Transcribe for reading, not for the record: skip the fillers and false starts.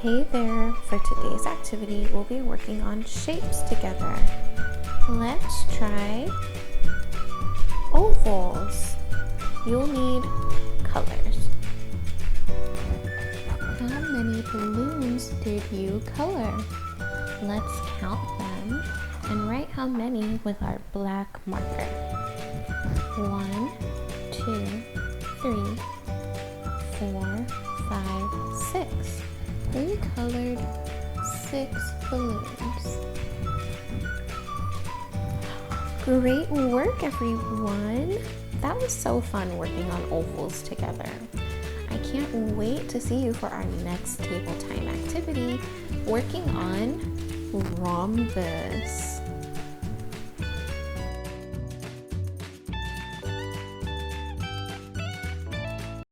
Hey there, for today's activity we'll be working on shapes together. Let's try ovals. You'll need colors. How many balloons did you color? Let's count them and write how many with our black marker. 1, 2, 3, 4, 5, 6. We colored 6 balloons. Great work, everyone! That was so fun working on ovals together. I can't wait to see you for our next table time activity, working on rhombus.